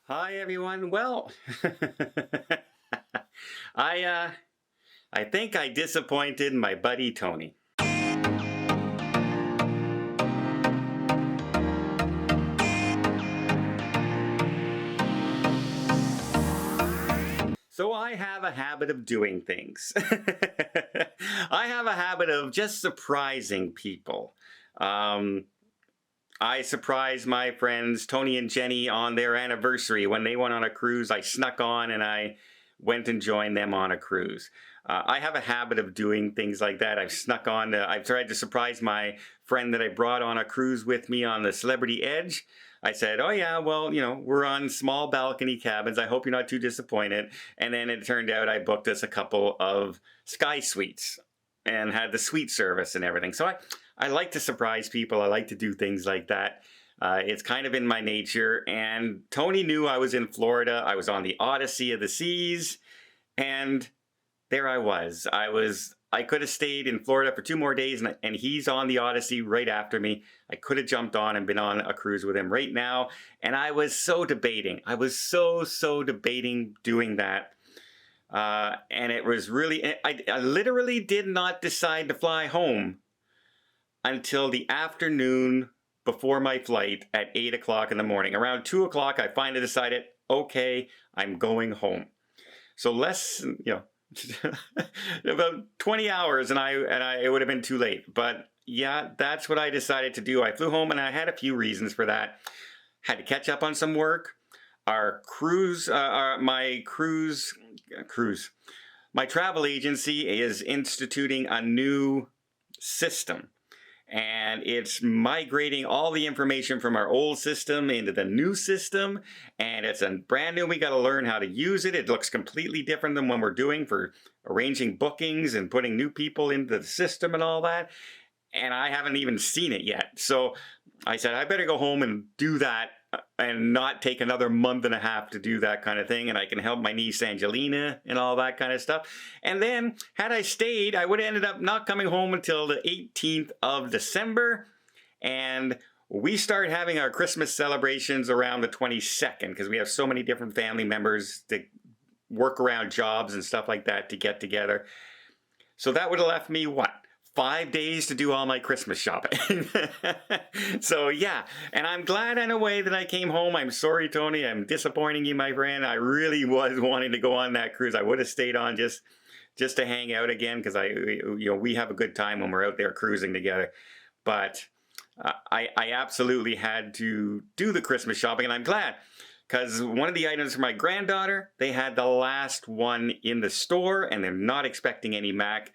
Hi everyone. Well, I uh I think I disappointed my buddy Tony. So I have a habit of doing things. I have a habit of just surprising people. Um, I surprised my friends Tony and Jenny on their anniversary when they went on a cruise. I snuck on and I went and joined them on a cruise. I have a habit of doing things like that. I've tried to surprise my friend that I brought on a cruise with me on the Celebrity Edge. I said, oh yeah, well, we're on small balcony cabins. I hope you're not too disappointed. And then it turned out I booked us a couple of sky suites and had the suite service and everything. So I like to surprise people. I like to do things like that. It's kind of in my nature. And Tony knew I was in Florida. I was on the Odyssey of the Seas. And there I was. I could have stayed in Florida for 2 more days, and he's on the Odyssey right after me. I could have jumped on and been on a cruise with him right now. And I was so debating. I was so debating doing that. And it was really, I literally did not decide to fly home until the afternoon before my flight at 8 o'clock in the morning. Around 2 o'clock, I finally decided, okay, I'm going home. So about 20 hours and it would have been too late. But yeah, that's what I decided to do. I flew home and I had a few reasons for that. Had to catch up on some work. My travel agency is instituting a new system. And it's migrating all the information from our old system into the new system. And it's a brand new. We got to learn how to use it. It looks completely different than what we're doing for arranging bookings and putting new people into the system and all that. And I haven't even seen it yet. So I said, I better go home and do that and not take another month and a half to do that kind of thing. And I can help my niece Angelina and all that kind of stuff. And then had I stayed, I would have ended up not coming home until the 18th of December. And we start having our Christmas celebrations around the 22nd because we have so many different family members that work around jobs and stuff like that to get together. So that would have left me, 5 days to do all my Christmas shopping. So yeah, and I'm glad in a way that I came home. I'm sorry, Tony. I'm disappointing you, my friend. I really was wanting to go on that cruise. I would have stayed on just to hang out again because we have a good time when we're out there cruising together. But I absolutely had to do the Christmas shopping, and I'm glad. Because one of the items for my granddaughter, they had the last one in the store, and they're not expecting any back.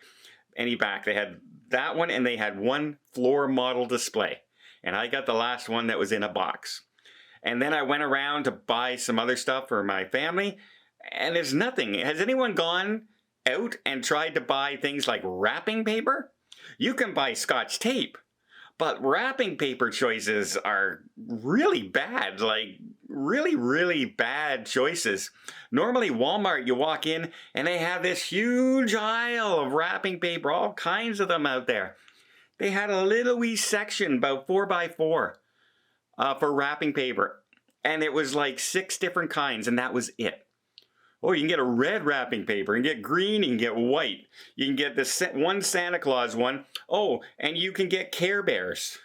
They had that one, and they had one floor model display. And I got the last one that was in a box. And then I went around to buy some other stuff for my family, and there's nothing. Has anyone gone out and tried to buy things like wrapping paper? You can buy Scotch tape, but wrapping paper choices are really bad, like really bad choices. Normally Walmart, you walk in and they have this huge aisle of wrapping paper, all kinds of them out there. They had a little wee section, about 4x4, for wrapping paper. And it was like 6 different kinds, and that was it. Oh, you can get a red wrapping paper, you can get green, you can get white. You can get this one Santa Claus one. Oh, and you can get Care Bears.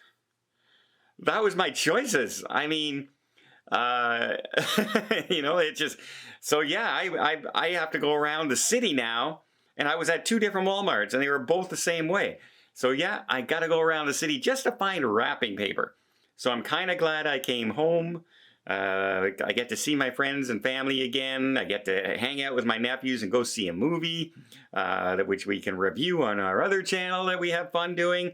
That was my choices. I mean, it just, so yeah, I have to go around the city now, and I was at 2 different Walmarts, and they were both the same way. So yeah, I got to go around the city just to find wrapping paper. So I'm kind of glad I came home. I get to see my friends and family again. I get to hang out with my nephews and go see a movie, which we can review on our other channel that we have fun doing.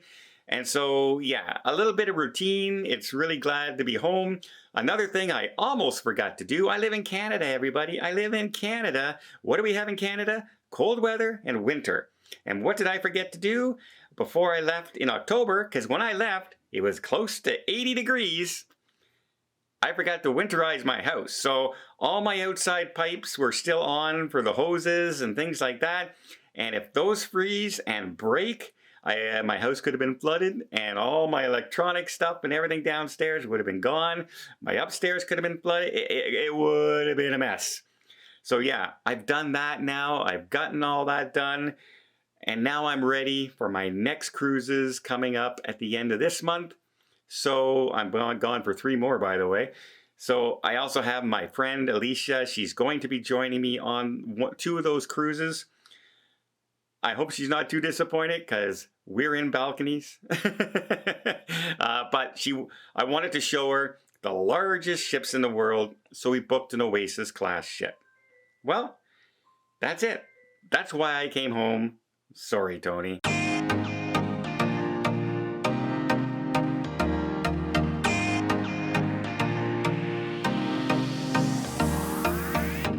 And so, yeah, a little bit of routine. It's really glad to be home. Another thing I almost forgot to do. I live in Canada, everybody. I live in Canada. What do we have in Canada? Cold weather and winter. And what did I forget to do before I left in October? Because when I left, it was close to 80 degrees. I forgot to winterize my house. So all my outside pipes were still on for the hoses and things like that. And if those freeze and break, My house could have been flooded, and all my electronic stuff and everything downstairs would have been gone. My upstairs could have been flooded. It would have been a mess. So yeah, I've done that now. I've gotten all that done. And now I'm ready for my next cruises coming up at the end of this month. So I'm gone for 3 more, by the way. So I also have my friend Alicia. She's going to be joining me on 2 of those cruises. I hope she's not too disappointed because we're in balconies. But I wanted to show her the largest ships in the world, so we booked an Oasis class ship. Well, that's it. That's why I came home. Sorry, Tony.